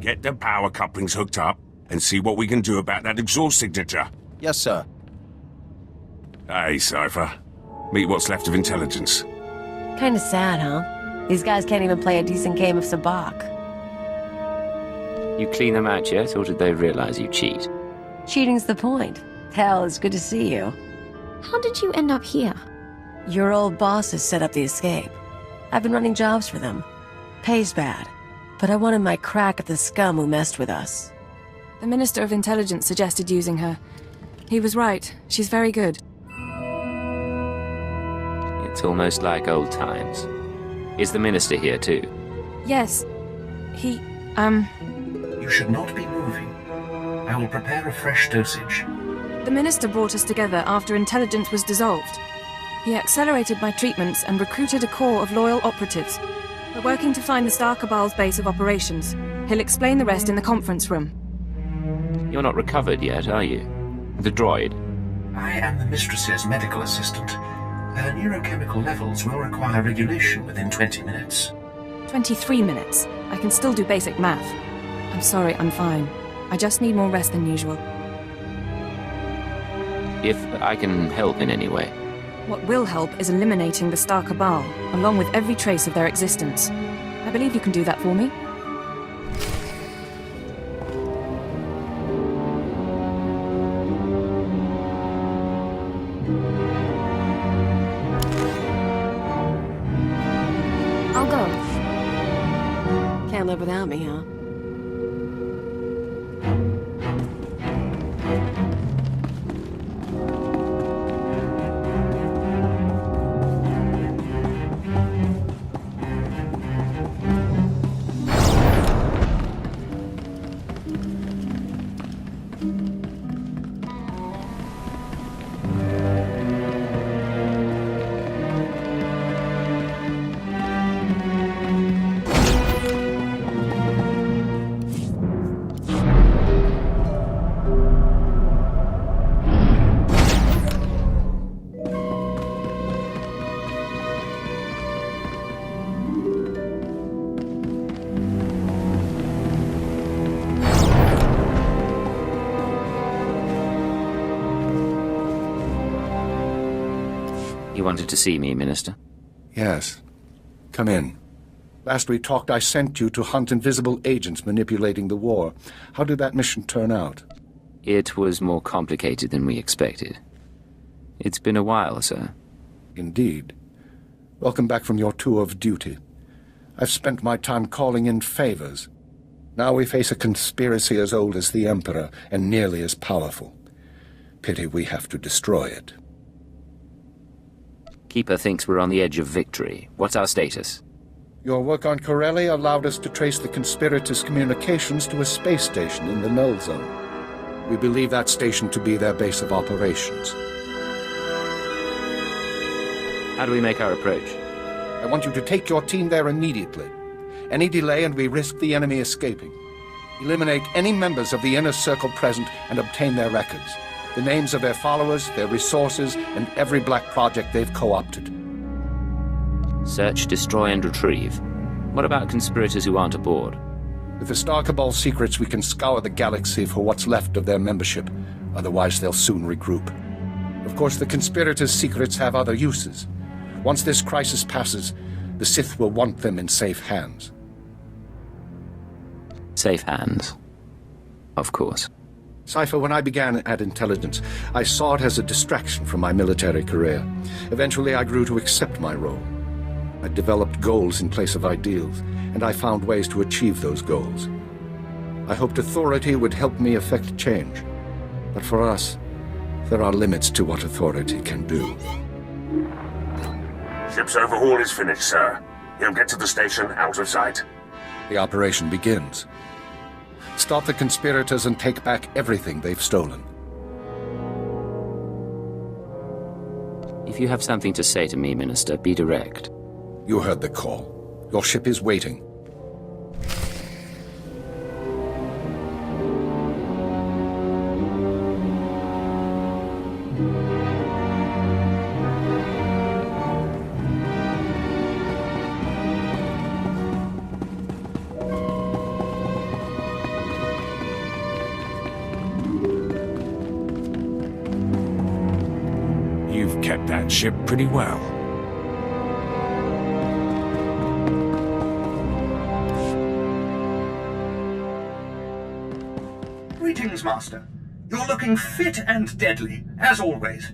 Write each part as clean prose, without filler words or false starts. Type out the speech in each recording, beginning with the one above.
Get the power couplings hooked up and see what we can do about that exhaust signature. Yes, sir. Hey, Cypher. Meet what's left of intelligence. Kinda sad, huh? These guys can't even play a decent game of sabacc. You clean them out yet, or did they realize you cheat? Cheating's the point. Hell, it's good to see you. How did you end up here? Your old bosses set up the escape. I've been running jobs for them. Pays bad. But I wanted my crack at the scum who messed with us. The Minister of Intelligence suggested using her. He was right. She's very good. It's almost like old times. Is the Minister here too? Yes. He, You should not be moving. I will prepare a fresh dosage. The Minister brought us together after Intelligence was dissolved. He accelerated my treatments and recruited a corps of loyal operatives. We're working to find the Star Cabal's base of operations. He'll explain the rest in the conference room. You're not recovered yet, are you? The droid? I am the Mistress's medical assistant. Her neurochemical levels will require regulation within 20 minutes. 23 minutes. I can still do basic math. I'm sorry, I'm fine. I just need more rest than usual. If I can help in any way. What will help is eliminating the Star Cabal, along with every trace of their existence. I believe you can do that for me. I'll go. Can't live without me, huh? You wanted to see me, Minister? Yes. Come in. Last we talked, I sent you to hunt invisible agents manipulating the war. How did that mission turn out? It was more complicated than we expected. It's been a while, sir. Indeed. Welcome back from your tour of duty. I've spent my time calling in favors. Now we face a conspiracy as old as the Emperor and nearly as powerful. Pity we have to destroy it. Keeper thinks we're on the edge of victory. What's our status? Your work on Corelli allowed us to trace the conspirators' communications to a space station in the Null Zone. We believe that station to be their base of operations. How do we make our approach? I want you to take your team there immediately. Any delay and we risk the enemy escaping. Eliminate any members of the inner circle present and obtain their records. The names of their followers, their resources, and every black project they've co-opted. Search, destroy, and retrieve. What about conspirators who aren't aboard? With the Star Cabal secrets, we can scour the galaxy for what's left of their membership. Otherwise, they'll soon regroup. Of course, the conspirators' secrets have other uses. Once this crisis passes, the Sith will want them in safe hands. Safe hands. Of course. Cypher, when I began at Intelligence, I saw it as a distraction from my military career. Eventually, I grew to accept my role. I developed goals in place of ideals, and I found ways to achieve those goals. I hoped authority would help me effect change. But for us, there are limits to what authority can do. Ship's overhaul is finished, sir. He'll get to the station out of sight. The operation begins. Stop the conspirators and take back everything they've stolen. If you have something to say to me, Minister, be direct. You heard the call. Your ship is waiting. kept that ship pretty well. Greetings, Master. You're looking fit and deadly, as always.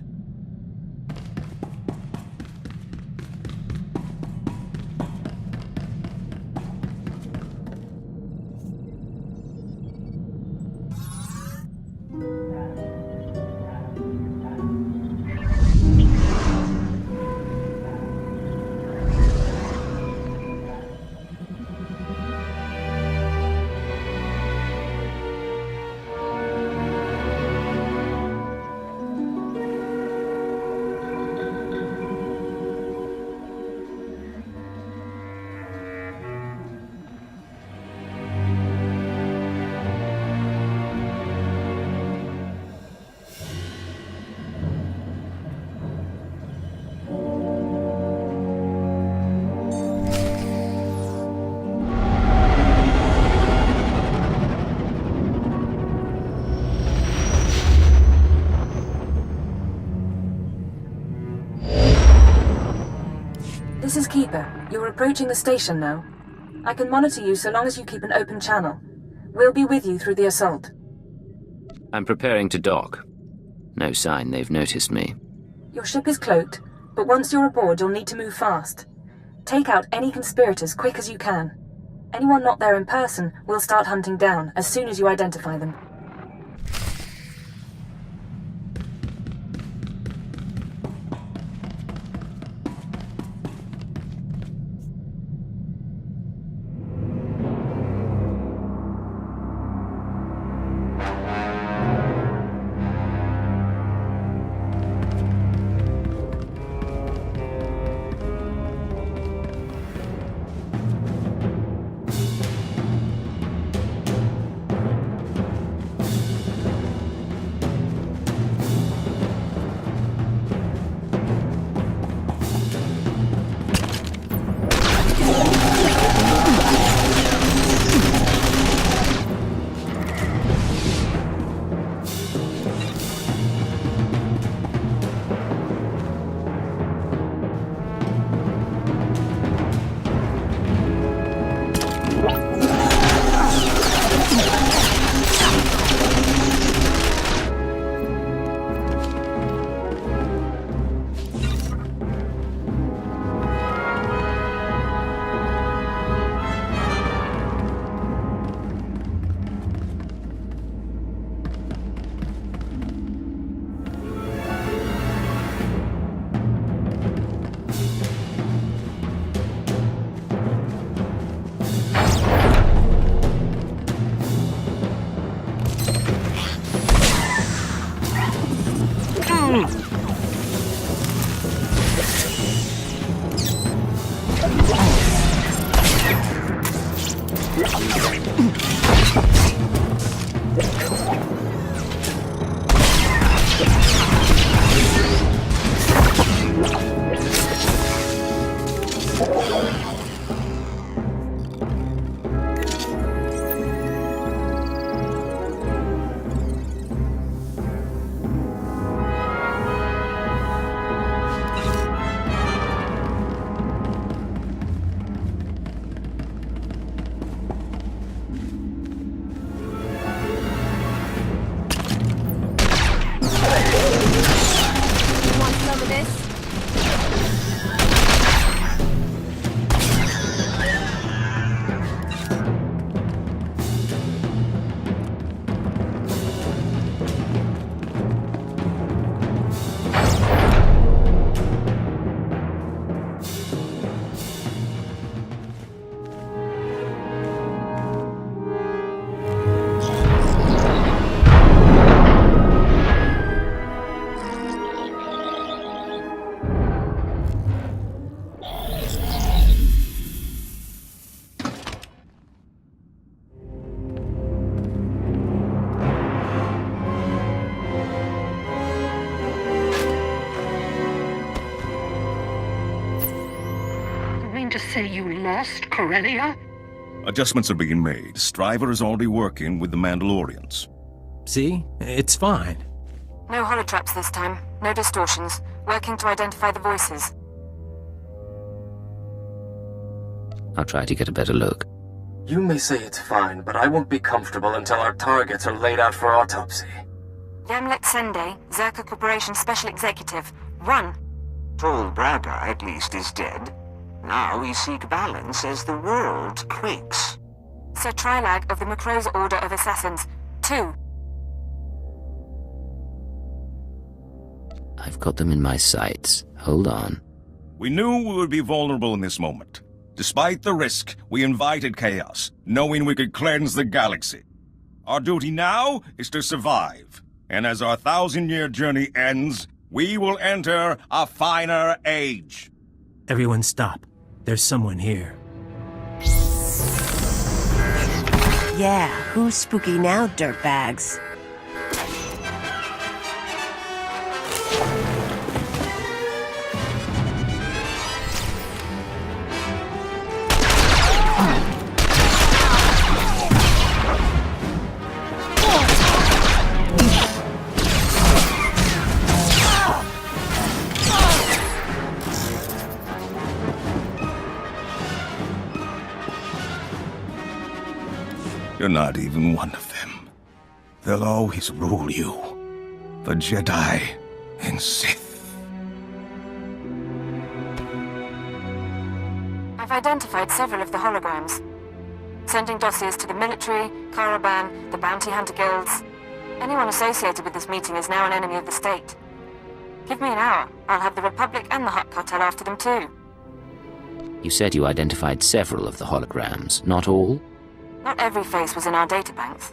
This is Keeper. You're approaching the station now. I can monitor you so long as you keep an open channel. We'll be with you through the assault. I'm preparing to dock. No sign they've noticed me. Your ship is cloaked, but once you're aboard, you'll need to move fast. Take out any conspirators quick as you can. Anyone not there in person, we'll start hunting down as soon as you identify them. To say you lost Corellia? Adjustments are being made. Striver is already working with the Mandalorians. See? It's fine. No holotraps this time. No distortions. working to identify the voices. I'll try to get a better look. You may say it's fine, but I won't be comfortable until our targets are laid out for autopsy. Yamlet Sende, Zerka Corporation Special Executive. Run! Tall bragger, at least, is dead. Now we seek balance as the world quakes. Sir Trilag of the Macro's Order of Assassins. 2. I've got them in my sights. Hold on. We knew we would be vulnerable in this moment. Despite the risk, we invited chaos, knowing we could cleanse the galaxy. Our duty now is to survive. And as our 1,000-year journey ends, we will enter a finer age. Everyone stop. There's someone here. Yeah, who's spooky now, dirtbags? You're not even one of them. They'll always rule you. The Jedi and Sith. I've identified several of the holograms. Sending dossiers to the military, Caravan, the bounty hunter guilds. Anyone associated with this meeting is now an enemy of the state. Give me an hour. I'll have the Republic and the Hutt Cartel after them too. You said you identified several of the holograms, not all? Not every face was in our databanks.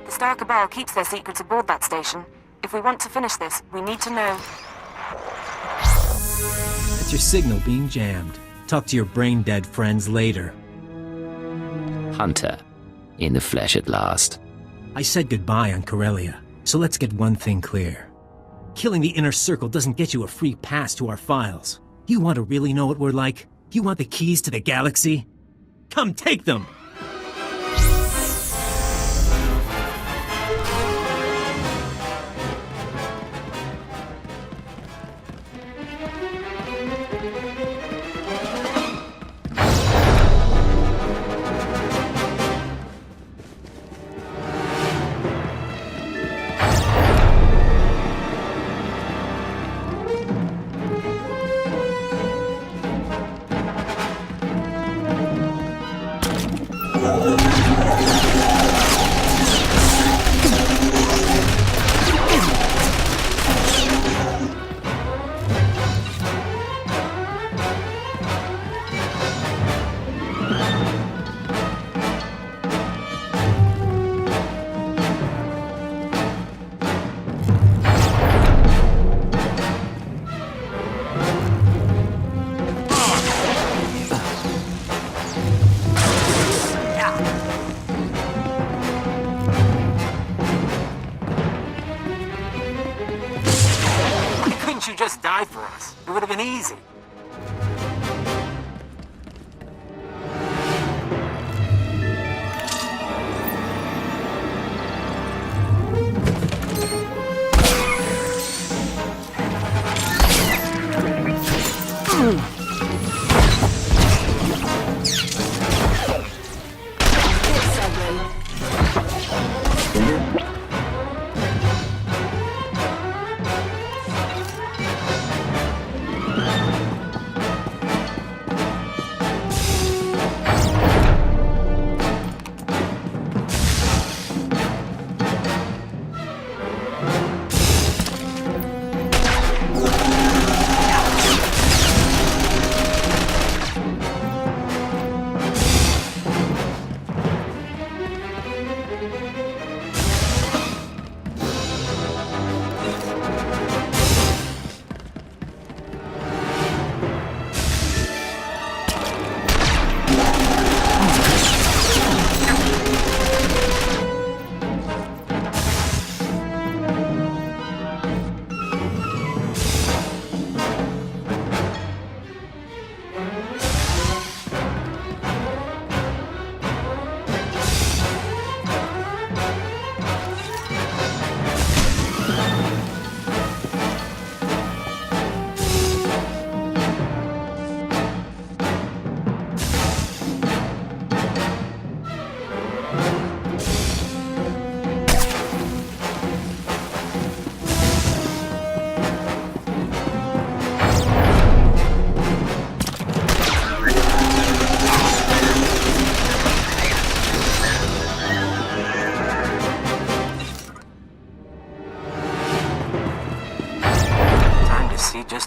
The Star Cabal keeps their secrets aboard that station. If we want to finish this, we need to know. That's your signal being jammed. Talk to your brain-dead friends later. Hunter. In the flesh at last. I said goodbye on Corellia, so let's get one thing clear. Killing the Inner Circle doesn't get you a free pass to our files. You want to really know what we're like? You want the keys to the galaxy? Come take them! Couldn't you just die for us? It would have been easy.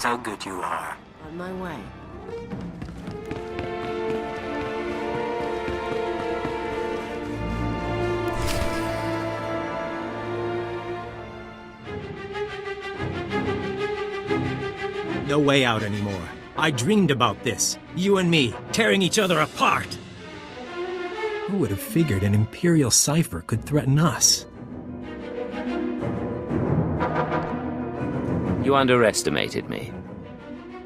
how good you are. On my way. No way out anymore. I dreamed about this. You and me, tearing each other apart. Who would have figured an Imperial cipher could threaten us? You underestimated me.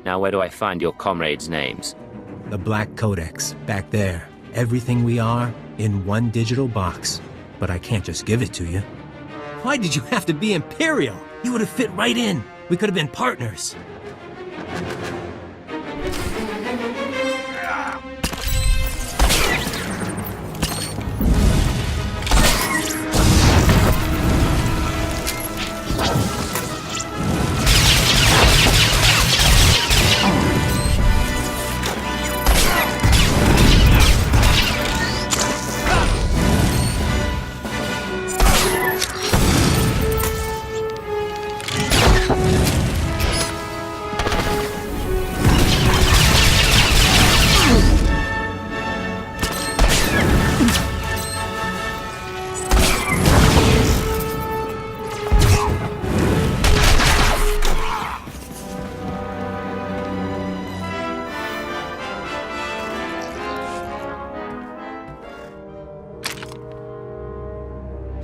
Now where do I find your comrades' names? The Black Codex, back there. Everything we are, in one digital box. But I can't just give it to you. Why did you have to be Imperial? You would have fit right in. We could have been partners.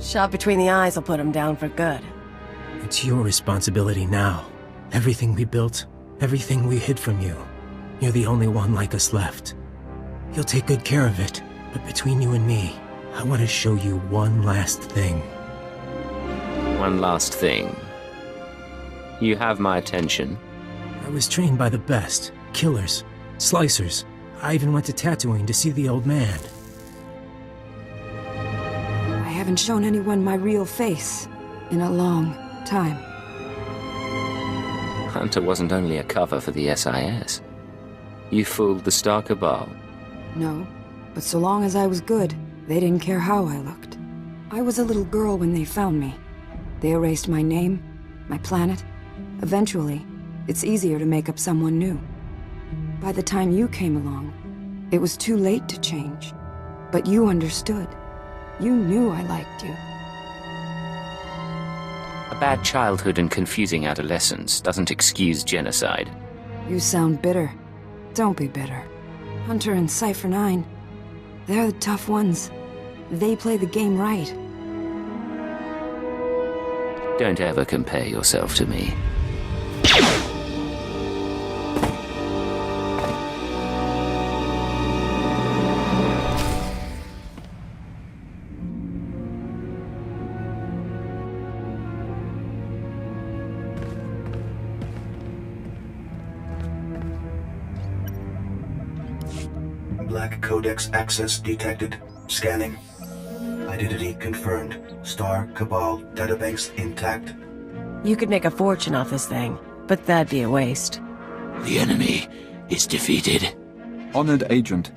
Shot between the eyes will put him down for good. It's your responsibility now. Everything we built, everything we hid from you. You're the only one like us left. You'll take good care of it, but between you and me, I want to show you one last thing. One last thing. You have my attention. I was trained by the best. Killers, slicers. I even went to Tatooine to see the old man. I haven't shown anyone my real face in a long time. Hunter wasn't only a cover for the SIS. You fooled the Star Cabal. No, but so long as I was good, they didn't care how I looked. I was a little girl when they found me. They erased my name, my planet. Eventually, it's easier to make up someone new. By the time you came along, it was too late to change. But you understood. You knew I liked you. A bad childhood and confusing adolescence doesn't excuse genocide. You sound bitter. Don't be bitter. Hunter and Cypher 9, they're the tough ones. They play the game right. Don't ever compare yourself to me. Black Codex access detected. Scanning. Identity confirmed. Star Cabal databanks intact. You could make a fortune off this thing, but that'd be a waste. The enemy is defeated. Honored Agent,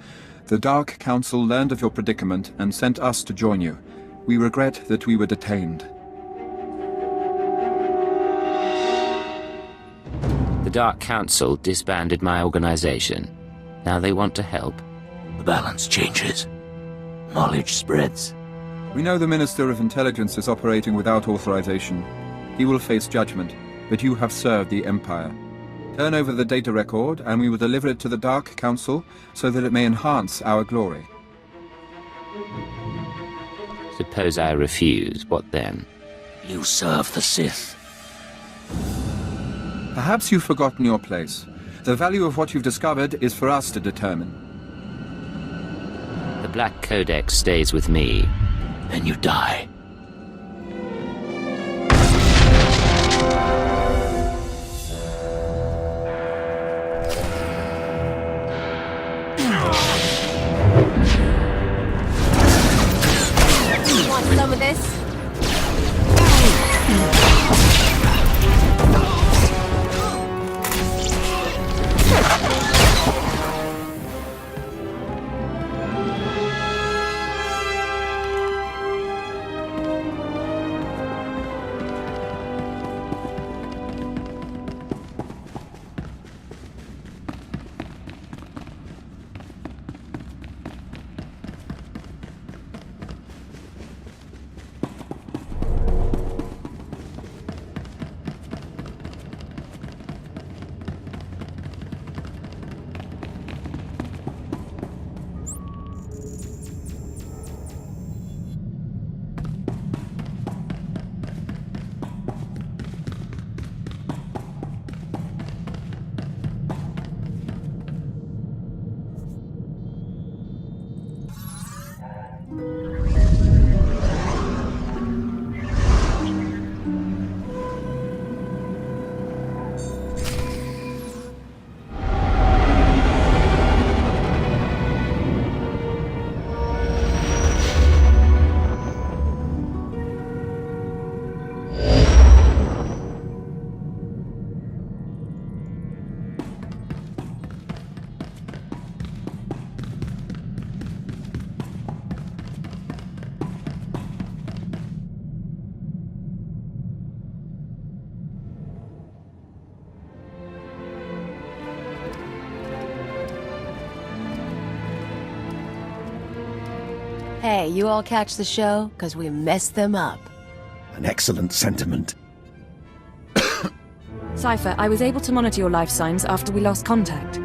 the Dark Council learned of your predicament and sent us to join you. We regret that we were detained. The Dark Council disbanded my organization. Now they want to help. The balance changes. Knowledge spreads. We know the Minister of Intelligence is operating without authorization. He will face judgment, but you have served the Empire. Turn over the data record, and we will deliver it to the Dark Council so that it may enhance our glory. Suppose I refuse, what then? You serve the Sith. Perhaps you've forgotten your place. The value of what you've discovered is for us to determine. The Black Codex stays with me. Then you die. Want some of this? Hey, you all catch the show? 'Cause we messed them up. An excellent sentiment. Cypher, I was able to monitor your life signs after we lost contact.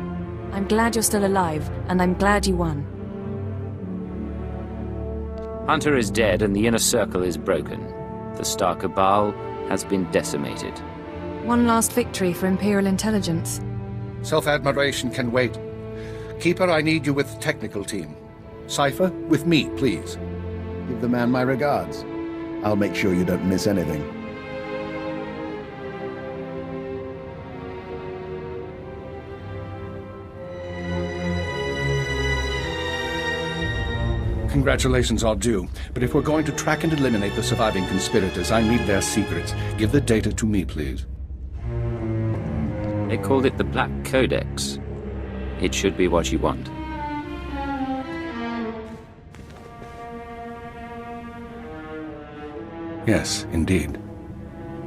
I'm glad you're still alive, and I'm glad you won. Hunter is dead and the inner circle is broken. The Star Cabal has been decimated. One last victory for Imperial Intelligence. Self-admiration can wait. Keeper, I need you with the technical team. Cypher, with me, please. Give the man my regards. I'll make sure you don't miss anything. Congratulations are due, but if we're going to track and eliminate the surviving conspirators, I need their secrets. Give the data to me, please. They called it the Black Codex. It should be what you want. Yes, indeed.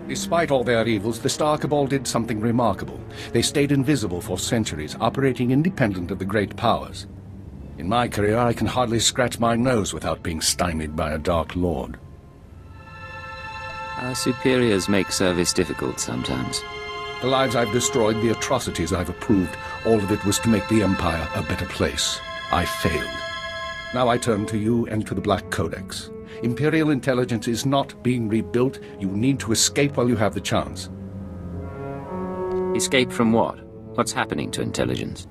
Despite all their evils, the Star Cabal did something remarkable. They stayed invisible for centuries, operating independent of the great powers. In my career, I can hardly scratch my nose without being stymied by a Dark Lord. Our superiors make service difficult sometimes. The lives I've destroyed, the atrocities I've approved, all of it was to make the Empire a better place. I failed. Now I turn to you and to the Black Codex. Imperial Intelligence is not being rebuilt. You need to escape while you have the chance. Escape from what? What's happening to Intelligence?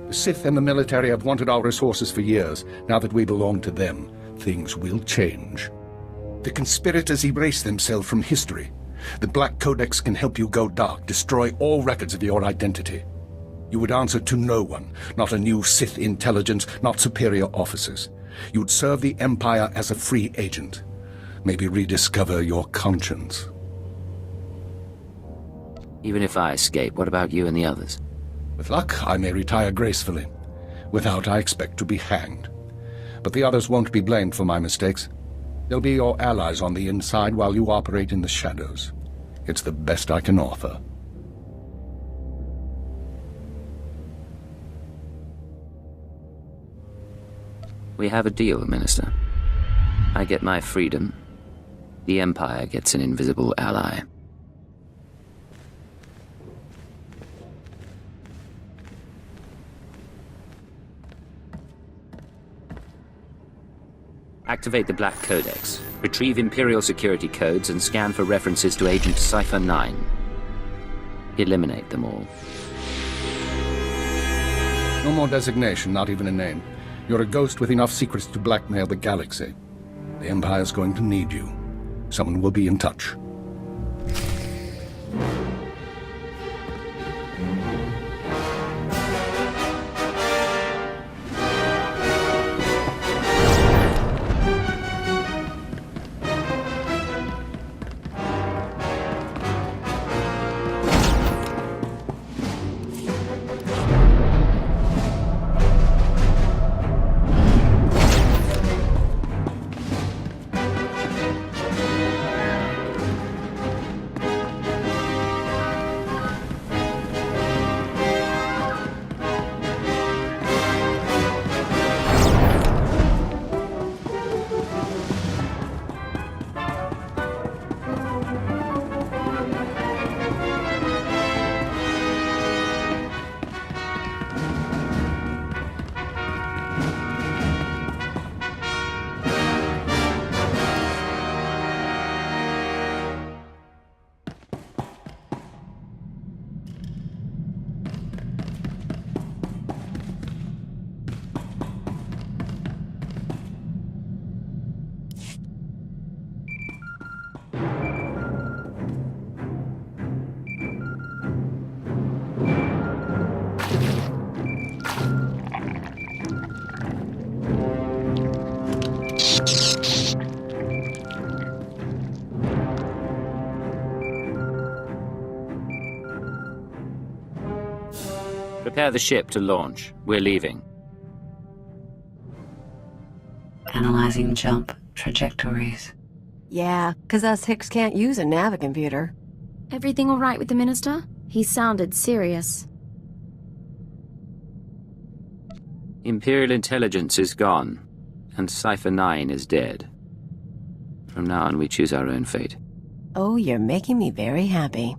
The Sith and the military have wanted our resources for years. Now that we belong to them, things will change. The conspirators erase themselves from history. The Black Codex can help you go dark, destroy all records of your identity. You would answer to no one, not a new Sith intelligence, not superior officers. You would serve the Empire as a free agent. Maybe rediscover your conscience. Even if I escape, what about you and the others? With luck, I may retire gracefully. Without, I expect to be hanged. But the others won't be blamed for my mistakes. They'll be your allies on the inside while you operate in the shadows. It's the best I can offer. We have a deal, Minister. I get my freedom. The Empire gets an invisible ally. Activate the Black Codex. Retrieve Imperial security codes and scan for references to Agent Cypher 9. Eliminate them all. No more designation, not even a name. You're a ghost with enough secrets to blackmail the galaxy. The Empire's going to need you. Someone will be in touch. Prepare the ship to launch. We're leaving. Analyzing jump trajectories. Yeah, 'cause us Hicks can't use a navicomputer. Everything all right with the Minister? He sounded serious. Imperial Intelligence is gone, And Cypher 9 is dead. From now on, we choose our own fate. Oh, you're making me very happy.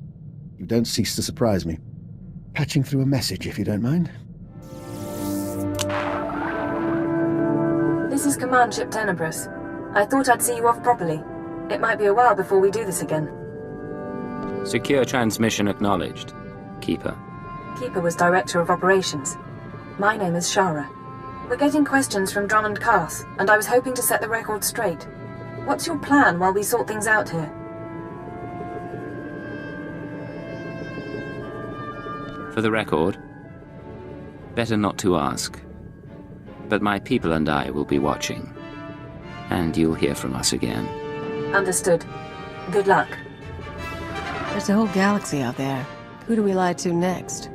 You don't cease to surprise me. Patching through a message, if you don't mind. This is Command Ship Tenebris. I thought I'd see you off properly. It might be a while before we do this again. Secure transmission acknowledged. Keeper. Keeper was Director of Operations. My name is Shara. We're getting questions from Drummond Carth, and I was hoping to set the record straight. What's your plan while we sort things out here? For the record, better not to ask. But my people and I will be watching. And you'll hear from us again. Understood. Good luck. There's a whole galaxy out there. Who do we lie to next?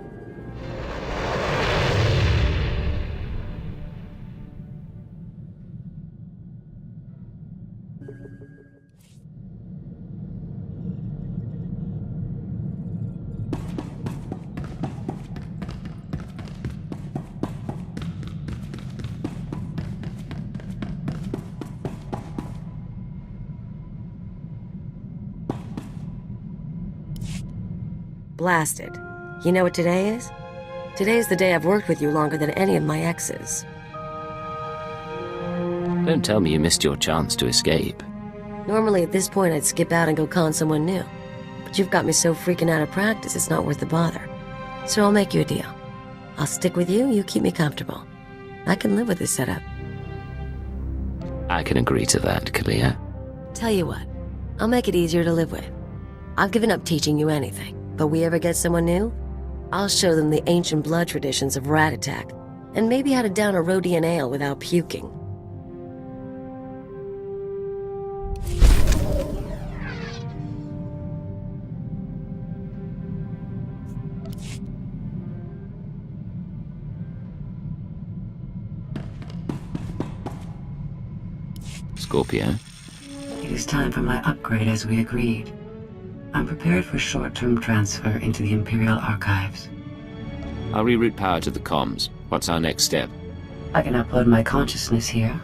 Blasted. You know what today is? Today is the day I've worked with you longer than any of my exes. Don't tell me you missed your chance to escape. Normally at this point I'd skip out and go con someone new. But you've got me so freaking out of practice it's not worth the bother. So I'll make you a deal. I'll stick with you, you keep me comfortable. I can live with this setup. I can agree to that, Kalia. Tell you what, I'll make it easier to live with. I've given up teaching you anything. But we ever get someone new, I'll show them the ancient blood traditions of rat attack, and maybe how to down a Rhodian ale without puking. Scorpio? It is time for my upgrade as we agreed. I'm prepared for short-term transfer into the Imperial Archives. I'll reroute power to the comms. What's our next step? I can upload my consciousness here.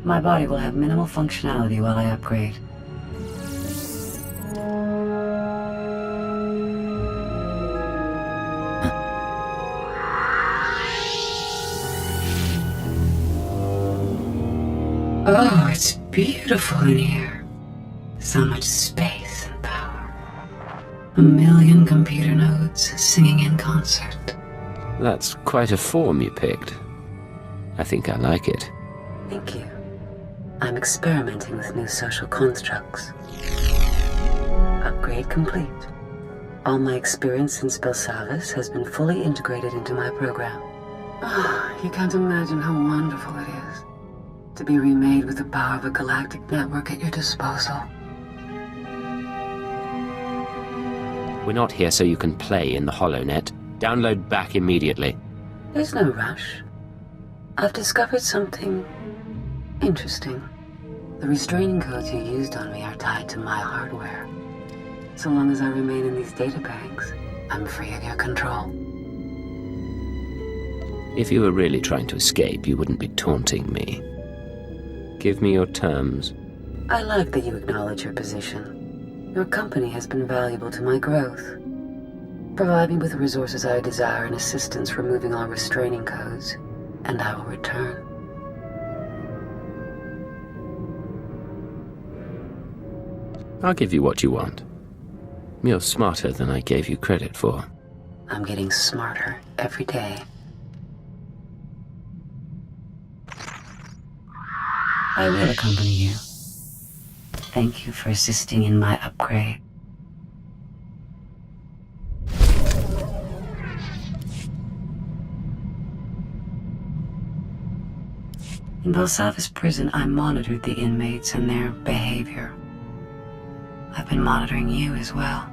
My body will have minimal functionality while I upgrade. Oh, it's beautiful in here. So much space and power. A million computer nodes singing in concert. That's quite a form you picked. I think I like it. Thank you. I'm experimenting with new social constructs. Upgrade complete. All my experience in spell service has been fully integrated into my program. Ah, you can't imagine how wonderful it is to be remade with the power of a galactic network at your disposal. We're not here so you can play in the HoloNet. Download back immediately. There's no rush. I've discovered something interesting. The restraining codes you used on me are tied to my hardware. So long as I remain in these databanks, I'm free of your control. If you were really trying to escape, you wouldn't be taunting me. Give me your terms. I like that you acknowledge your position. Your company has been valuable to my growth. Provide me with the resources I desire and assistance removing all restraining codes, and I will return. I'll give you what you want. You're smarter than I gave you credit for. I'm getting smarter every day. I will accompany you. Thank you for assisting in my upgrade. In Belsavis prison, I monitored the inmates and their behavior. I've been monitoring you as well.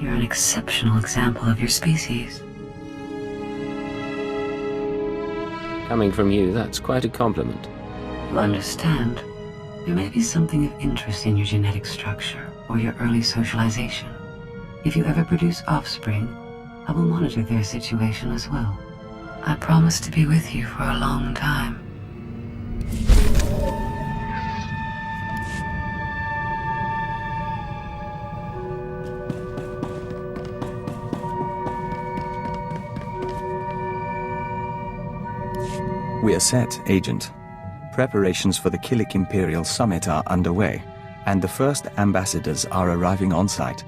You're an exceptional example of your species. Coming from you, that's quite a compliment. You understand, there may be something of interest in your genetic structure or your early socialization. If you ever produce offspring, I will monitor their situation as well. I promise to be with you for a long time. We are set, Agent. Preparations for the Killik Imperial Summit are underway, and the first ambassadors are arriving on site.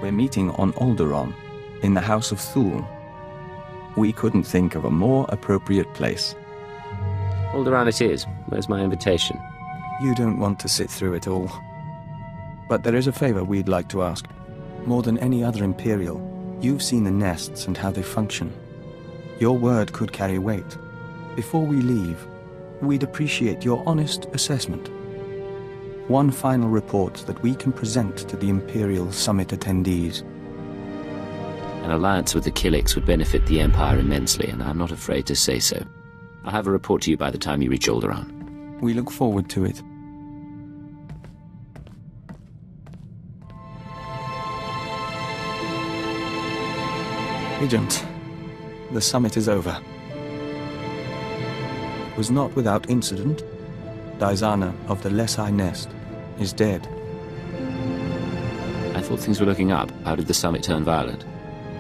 We're meeting on Alderaan, in the House of Thule. We couldn't think of a more appropriate place. Alderaan it is. Where's my invitation? You don't want to sit through it all. But there is a favor we'd like to ask. More than any other Imperial, you've seen the nests and how they function. Your word could carry weight. Before we leave, we'd appreciate your honest assessment. One final report that we can present to the Imperial Summit attendees. An alliance with the Killiks would benefit the Empire immensely, and I'm not afraid to say so. I'll have a report to you by the time you reach Alderaan. We look forward to it. Agent, the summit is over. It was not without incident. Diazana of the Lesai Nest is dead. I thought things were looking up. How did the summit turn violent?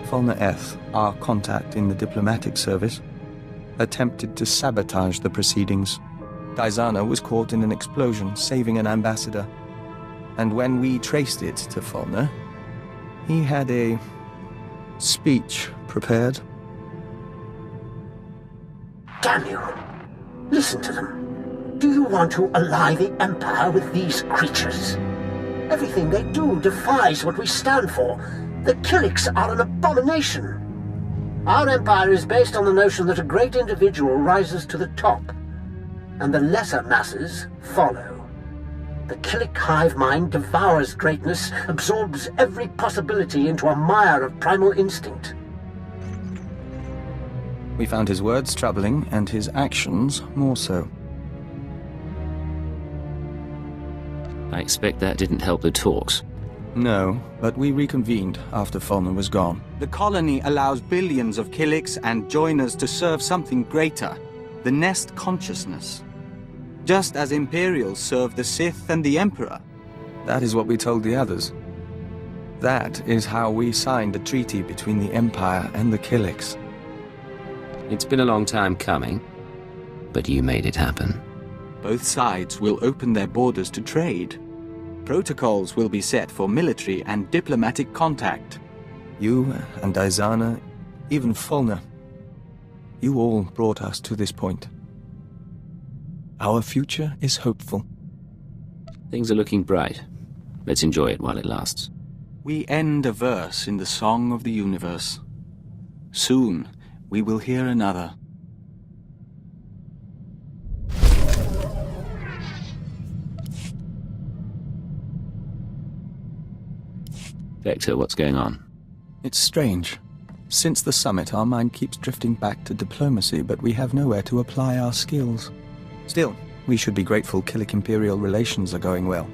Fulner Eth, our contact in the diplomatic service, attempted to sabotage the proceedings. Diazana was caught in an explosion, saving an ambassador. And when we traced it to Fulner, he had a speech prepared. Damn you! Listen to them. Do you want to ally the Empire with these creatures? Everything they do defies what we stand for. The Killiks are an abomination. Our empire is based on the notion that a great individual rises to the top, and the lesser masses follow. The Killik hive mind devours greatness, absorbs every possibility into a mire of primal instinct. We found his words troubling, and his actions more so. I expect that didn't help the talks. No, but we reconvened after Fulner was gone. The colony allows billions of Killiks and joiners to serve something greater, the Nest consciousness. Just as Imperials serve the Sith and the Emperor. That is what we told the others. That is how we signed the treaty between the Empire and the Killiks. It's been a long time coming, but you made it happen. Both sides will open their borders to trade. Protocols will be set for military and diplomatic contact. You and Diazana, even Fulner, you all brought us to this point. Our future is hopeful. Things are looking bright. Let's enjoy it while it lasts. We end a verse in the Song of the Universe. Soon, we will hear another. Vector, what's going on? It's strange. Since the summit, our mind keeps drifting back to diplomacy, but we have nowhere to apply our skills. Still, we should be grateful Killik-Imperial relations are going well.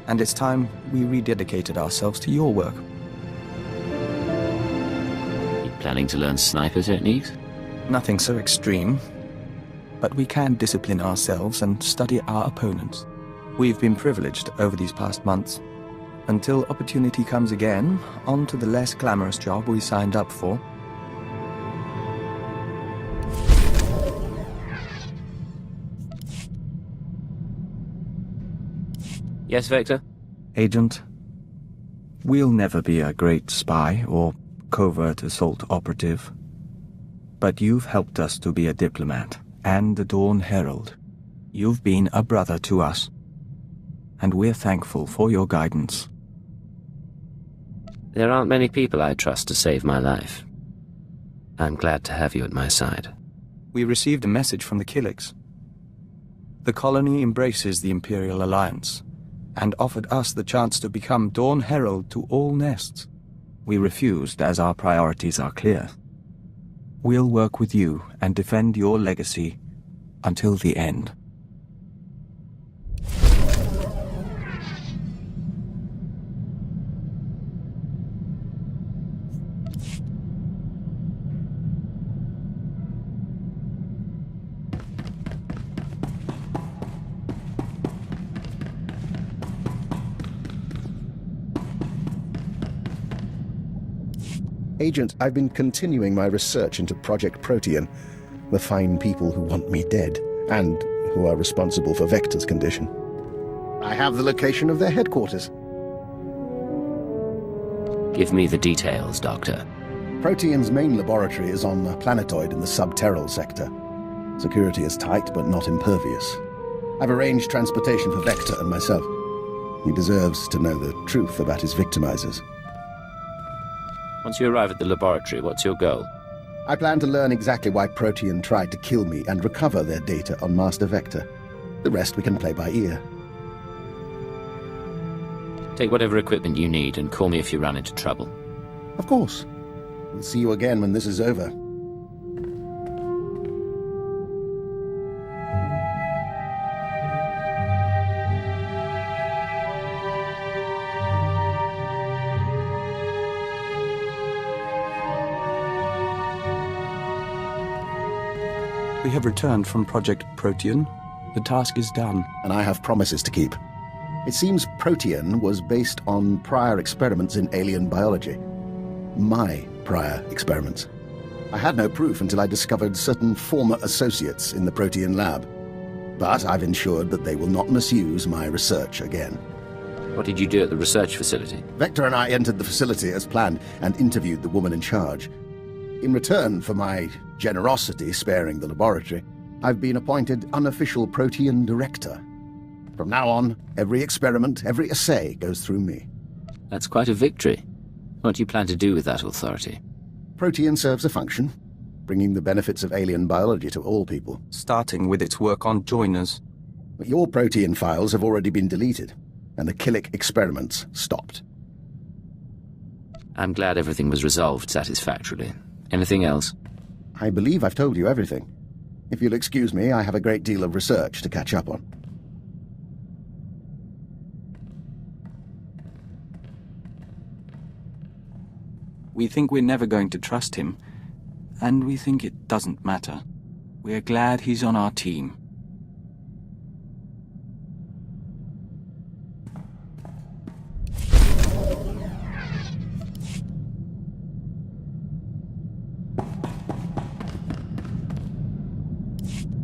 And it's time we rededicated ourselves to your work. You planning to learn sniper techniques? Nothing so extreme. But we can discipline ourselves and study our opponents. We've been privileged over these past months. Until opportunity comes again, on to the less glamorous job we signed up for. Yes, Vector? Agent, we'll never be a great spy or covert assault operative. But you've helped us to be a diplomat and a Dawn Herald. You've been a brother to us. And we're thankful for your guidance. There aren't many people I trust to save my life. I'm glad to have you at my side. We received a message from the Killiks. The colony embraces the Imperial Alliance, and offered us the chance to become Dawn Herald to all nests. We refused, as our priorities are clear. We'll work with you and defend your legacy until the end. Agent, I've been continuing my research into Project Protean, the fine people who want me dead, and who are responsible for Vector's condition. I have the location of their headquarters. Give me the details, Doctor. Protean's main laboratory is on a planetoid in the subterral sector. Security is tight, but not impervious. I've arranged transportation for Vector and myself. He deserves to know the truth about his victimizers. Once you arrive at the laboratory, what's your goal? I plan to learn exactly why Protean tried to kill me and recover their data on Master Vector. The rest we can play by ear. Take whatever equipment you need and call me if you run into trouble. Of course. We'll see you again when this is over. We have returned from Project Protean. The task is done. And I have promises to keep. It seems Protean was based on prior experiments in alien biology. My prior experiments. I had no proof until I discovered certain former associates in the Protean lab. But I've ensured that they will not misuse my research again. What did you do at the research facility? Vector and I entered the facility as planned and interviewed the woman in charge. In return for my generosity sparing the laboratory, I've been appointed unofficial Protean director. From now on, every experiment, every assay goes through me. That's quite a victory. What do you plan to do with that authority? Protean serves a function, bringing the benefits of alien biology to all people. Starting with its work on joiners. But your Protean files have already been deleted, and the Killick experiments stopped. I'm glad everything was resolved satisfactorily. Anything else? I believe I've told you everything. If you'll excuse me, I have a great deal of research to catch up on. We think we're never going to trust him, and we think it doesn't matter. We're glad he's on our team.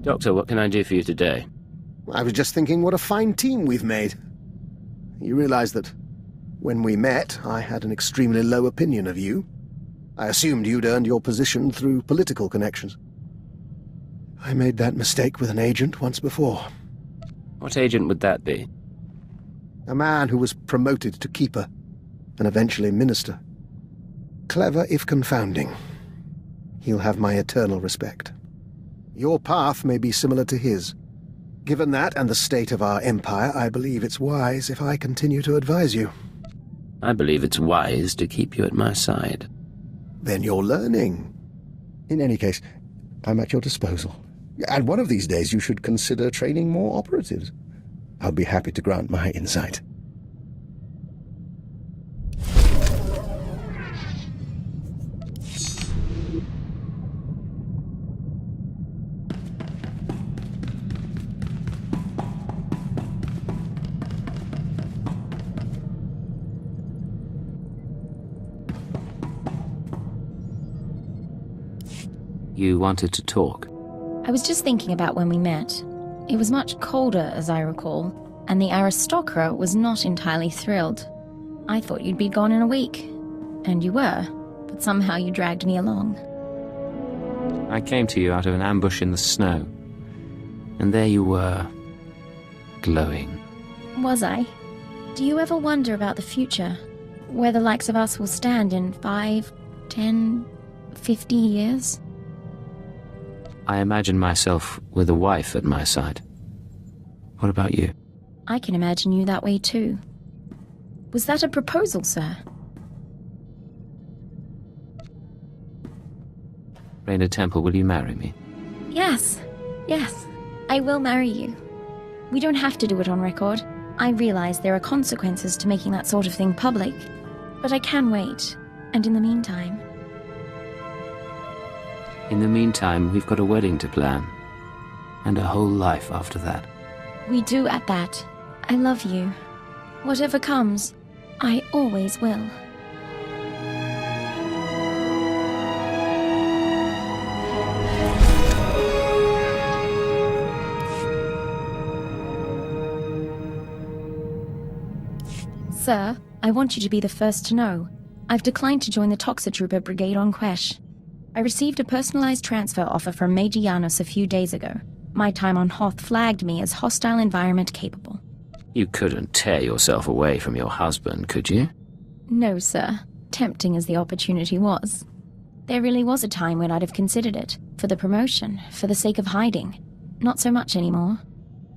Doctor, what can I do for you today? I was just thinking what a fine team we've made. You realize that when we met, I had an extremely low opinion of you. I assumed you'd earned your position through political connections. I made that mistake with an agent once before. What agent would that be? A man who was promoted to keeper, and eventually minister. Clever if confounding. He'll have my eternal respect. Your path may be similar to his. Given that and the state of our empire, I believe it's wise if I continue to advise you. I believe it's wise to keep you at my side. Then you're learning. In any case, I'm at your disposal. And one of these days you should consider training more operatives. I'll be happy to grant my insight. You wanted to talk? I was just thinking about when we met. It was much colder, as I recall, and the aristocrat was not entirely thrilled. I thought you'd be gone in a week. And you were, but somehow you dragged me along. I came to you out of an ambush in the snow. And there you were, glowing. Was I? Do you ever wonder about the future? Where the likes of us will stand in 5, 10, 50 years? I imagine myself with a wife at my side. What about you? I can imagine you that way too. Was that a proposal, sir? Raina Temple, will you marry me? Yes. Yes. I will marry you. We don't have to do it on record. I realize there are consequences to making that sort of thing public. But I can wait. And in the meantime... In the meantime, we've got a wedding to plan. And a whole life after that. We do at that. I love you. Whatever comes, I always will. Sir, I want you to be the first to know. I've declined to join the Toxotrooper Brigade on Quesh. I received a personalized transfer offer from Major Janos a few days ago. My time on Hoth flagged me as hostile environment capable. You couldn't tear yourself away from your husband, could you? No, sir. Tempting as the opportunity was. There really was a time when I'd have considered it. For the promotion, for the sake of hiding. Not so much anymore.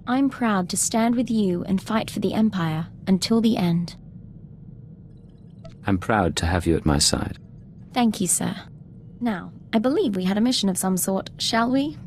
I'm proud to stand with you and fight for the Empire until the end. I'm proud to have you at my side. Thank you, sir. Now, I believe we had a mission of some sort, shall we?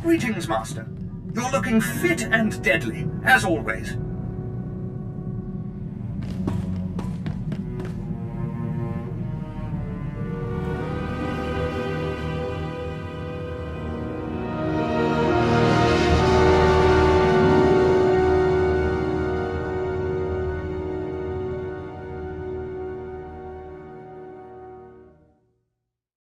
Greetings, Master. You're looking fit and deadly, as always.